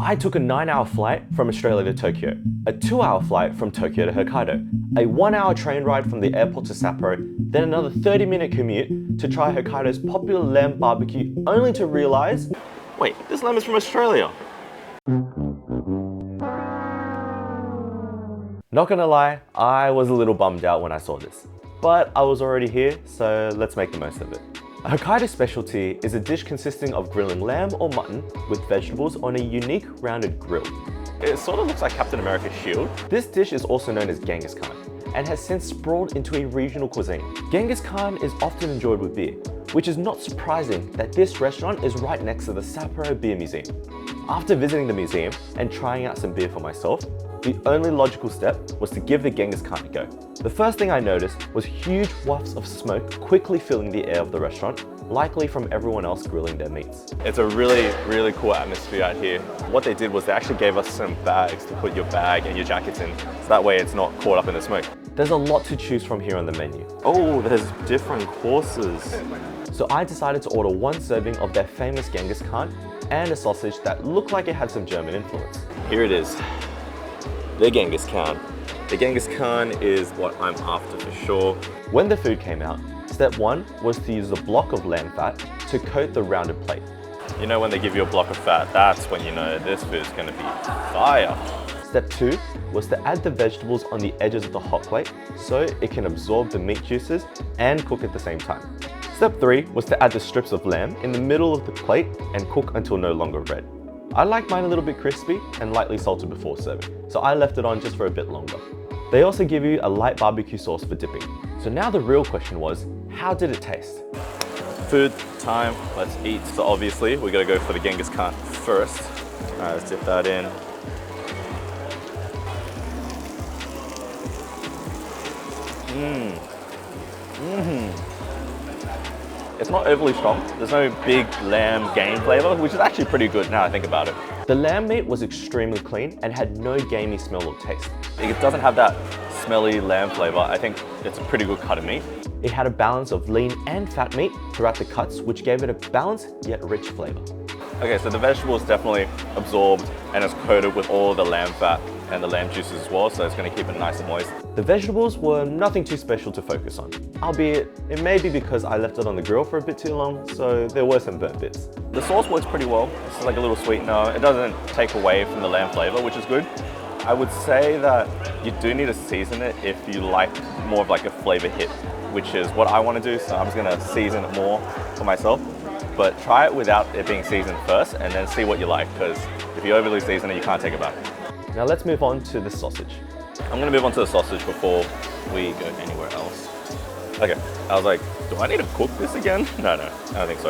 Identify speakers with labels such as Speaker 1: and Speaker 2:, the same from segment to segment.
Speaker 1: I took a 9-hour flight from Australia to Tokyo, a 2-hour flight from Tokyo to Hokkaido, a 1-hour train ride from the airport to Sapporo, then another 30-minute commute to try Hokkaido's popular lamb barbecue, only to realize, wait, this lamb is from Australia. Not gonna lie, I was a little bummed out when I saw this. But I was already here, so let's make the most of it. A Hokkaido specialty is a dish consisting of grilling lamb or mutton with vegetables on a unique rounded grill. It sort of looks like Captain America's shield. This dish is also known as Genghis Khan and has since sprawled into a regional cuisine. Genghis Khan is often enjoyed with beer, which is not surprising that this restaurant is right next to the Sapporo Beer Museum. After visiting the museum and trying out some beer for myself, the only logical step was to give the Genghis Khan a go. The first thing I noticed was huge wafts of smoke quickly filling the air of the restaurant, likely from everyone else grilling their meats. It's a really cool atmosphere out here. What they did was they actually gave us some bags to put your bag and your jackets in, so that way it's not caught up in the smoke. There's a lot to choose from here on the menu. Oh, there's different courses. So I decided to order one serving of their famous Genghis Khan and a sausage that looked like it had some German influence. Here it is. The Genghis Khan. The Genghis Khan is what I'm after for sure. When the food came out, step one was to use a block of lamb fat to coat the rounded plate. You know when they give you a block of fat, that's when you know this food's gonna be fire. Step two was to add the vegetables on the edges of the hot plate so it can absorb the meat juices and cook at the same time. Step three was to add the strips of lamb in the middle of the plate and cook until no longer red. I like mine a little bit crispy and lightly salted before serving, so I left it on just for a bit longer. They also give you a light barbecue sauce for dipping. So now the real question was, how did it taste? Food time, let's eat. So obviously we gotta go for the Genghis Khan first. All right, let's dip that in. It's not overly strong. There's no big lamb game flavor, which is actually pretty good now I think about it. The lamb meat was extremely clean and had no gamey smell or taste. It doesn't have that smelly lamb flavor. I think it's a pretty good cut of meat. It had a balance of lean and fat meat throughout the cuts, which gave it a balanced yet rich flavor. Okay, so the vegetable is definitely absorbed and it's coated with all the lamb fat and the lamb juices as well, so it's going to keep it nice and moist. The vegetables were nothing too special to focus on, albeit it may be because I left it on the grill for a bit too long, so there were some burnt bits. The sauce works pretty well. It's like a little sweetener. It doesn't take away from the lamb flavor, which is good. I would say that you do need to season it if you like more of like a flavor hit, which is what I want to do, so I'm just going to season it more for myself. But try it without it being seasoned first and then see what you like, because if you overly season it, you can't take it back. Now let's move on to the sausage. I'm gonna move on to the sausage before we go anywhere else. Okay, I was like, do I need to cook this again? No, I don't think so.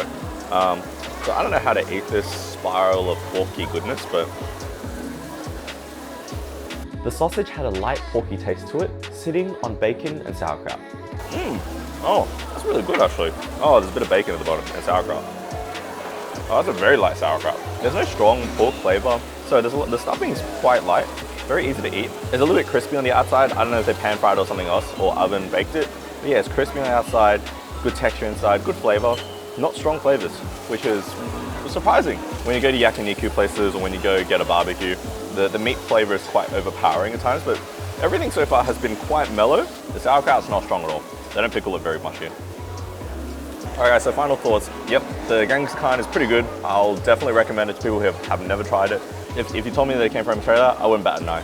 Speaker 1: So I don't know how to eat this spiral of porky goodness, but the sausage had a light porky taste to it, sitting on bacon and sauerkraut. Oh, that's really good actually. Oh, there's a bit of bacon at the bottom and sauerkraut. Oh, that's a very light sauerkraut. There's no strong pork flavor, so the stuffing is quite light, very easy to eat. It's a little bit crispy on the outside. I don't know if they pan fried or something else or oven baked it. But yeah, it's crispy on the outside, good texture inside, good flavor, not strong flavors, which is surprising. When you go to yakiniku places or when you go get a barbecue, the meat flavor is quite overpowering at times, but everything so far has been quite mellow. The sauerkraut's not strong at all. They don't pickle it very much here. Alright guys, so final thoughts. Yep, the Genghis Khan is pretty good. I'll definitely recommend it to people who have never tried it. If you told me that it came from Australia, I wouldn't bat an eye.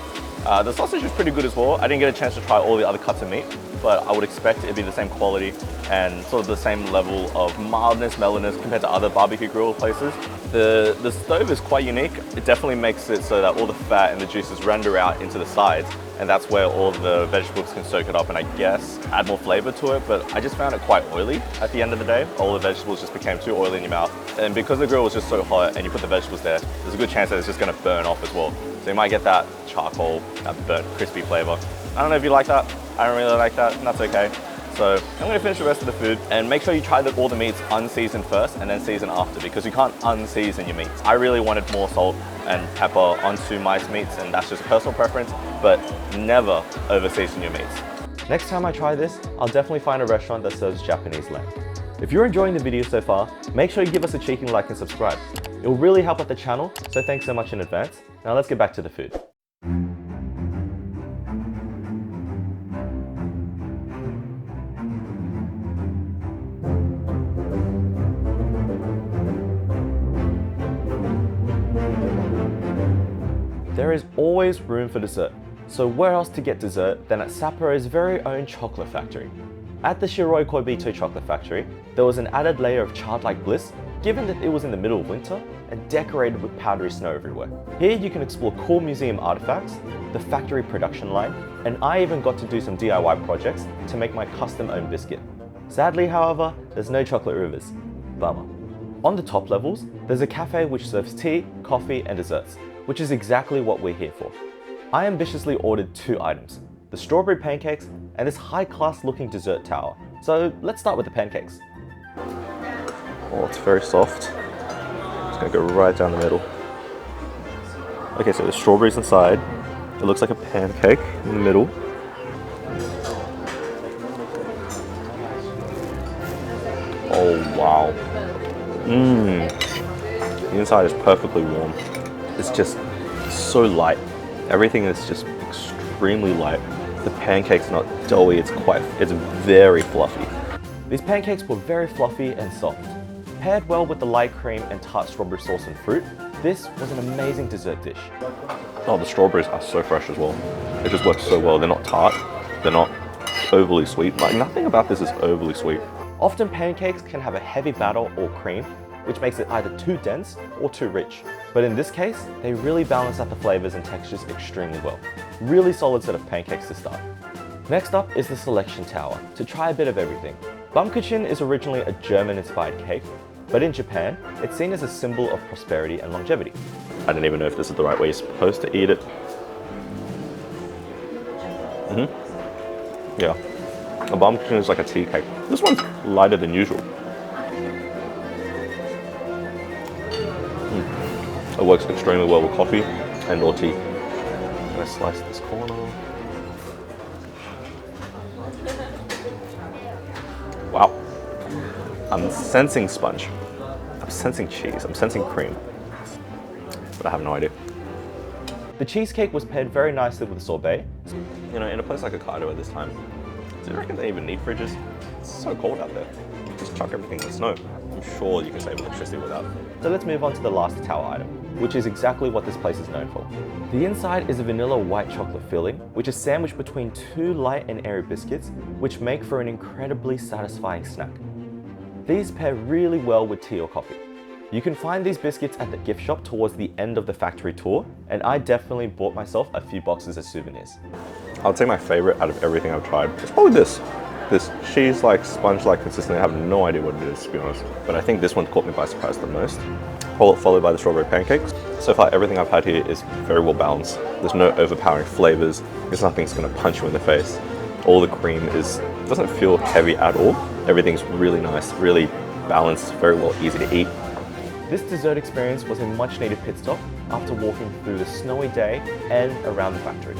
Speaker 1: The sausage is pretty good as well. I didn't get a chance to try all the other cuts of meat, but I would expect it to be the same quality and sort of the same level of mildness, mellowness compared to other barbecue grill places. The stove is quite unique. It definitely makes it so that all the fat and the juices render out into the sides, and that's where all the vegetables can soak it up and I guess add more flavor to it, but I just found it quite oily at the end of the day. All the vegetables just became too oily in your mouth, and because the grill was just so hot and you put the vegetables there, there's a good chance that it's just going to burn off as well. So you might get that charcoal, that burnt crispy flavor. I don't know if you like that. I don't really like that, and that's okay. So I'm going to finish the rest of the food and make sure you try all the meats unseasoned first and then season after, because you can't unseason your meats. I really wanted more salt and pepper onto my meats, and that's just a personal preference, but never over season your meats. Next time I try this, I'll definitely find a restaurant that serves Japanese lamb. If you're enjoying the video so far, make sure you give us a cheeky like and subscribe. It will really help out the channel, so thanks so much in advance. Now let's get back to the food. There is always room for dessert, so where else to get dessert than at Sapporo's very own chocolate factory? At the Shiroi Koibito chocolate factory, there was an added layer of childlike bliss given that it was in the middle of winter and decorated with powdery snow everywhere. Here you can explore cool museum artifacts, the factory production line, and I even got to do some DIY projects to make my custom-owned biscuit. Sadly, however, there's no chocolate rivers. Bummer. On the top levels, there's a cafe which serves tea, coffee, and desserts, which is exactly what we're here for. I ambitiously ordered 2 items, the strawberry pancakes and this high-class looking dessert tower. So let's start with the pancakes. Oh, it's very soft. It's gonna go right down the middle. Okay, so the strawberries inside. It looks like a pancake in the middle. Oh wow. The inside is perfectly warm. It's just so light. Everything is just extremely light. The pancake's not doughy, it's very fluffy. These pancakes were very fluffy and soft. Paired well with the light cream and tart strawberry sauce and fruit, this was an amazing dessert dish. Oh, the strawberries are so fresh as well. It just works so well. They're not tart, they're not overly sweet. Like, nothing about this is overly sweet. Often pancakes can have a heavy batter or cream, which makes it either too dense or too rich. But in this case, they really balance out the flavors and textures extremely well. Really solid set of pancakes to start. Next up is the selection tower, to try a bit of everything. Bumkuchen is originally a German-inspired cake, but in Japan, it's seen as a symbol of prosperity and longevity. I don't even know if this is the right way you're supposed to eat it. Yeah. A bumkuchen is like a tea cake. This one's lighter than usual. It works extremely well with coffee and or tea. I'm gonna slice this corner. Wow. I'm sensing sponge. I'm sensing cheese. I'm sensing cream. But I have no idea. The cheesecake was paired very nicely with the sorbet. You know, in a place like Hokkaido at this time, do you reckon they even need fridges? It's so cold out there. Just chuck everything in the snow. I'm sure you can save electricity without. So let's move on to the last tower item, which is exactly what this place is known for. The inside is a vanilla white chocolate filling, which is sandwiched between 2 light and airy biscuits, which make for an incredibly satisfying snack. These pair really well with tea or coffee. You can find these biscuits at the gift shop towards the end of the factory tour, and I definitely bought myself a few boxes as souvenirs. I'll say my favorite out of everything I've tried is probably this. This cheese-like, sponge-like consistency. I have no idea what it is, to be honest. But I think this one caught me by surprise the most. Followed by the strawberry pancakes. So far, everything I've had here is very well balanced. There's no overpowering flavors. There's nothing's gonna punch you in the face. All the cream doesn't feel heavy at all. Everything's really nice, really balanced, very well easy to eat. This dessert experience was a much-needed pit stop after walking through the snowy day and around the factory.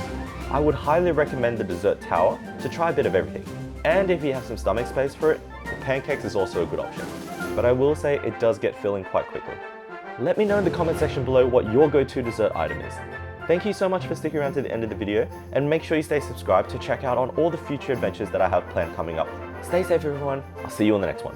Speaker 1: I would highly recommend the dessert tower to try a bit of everything. And if you have some stomach space for it, the pancakes is also a good option. But I will say it does get filling quite quickly. Let me know in the comment section below what your go-to dessert item is. Thank you so much for sticking around to the end of the video, and make sure you stay subscribed to check out on all the future adventures that I have planned coming up. Stay safe everyone, I'll see you on the next one.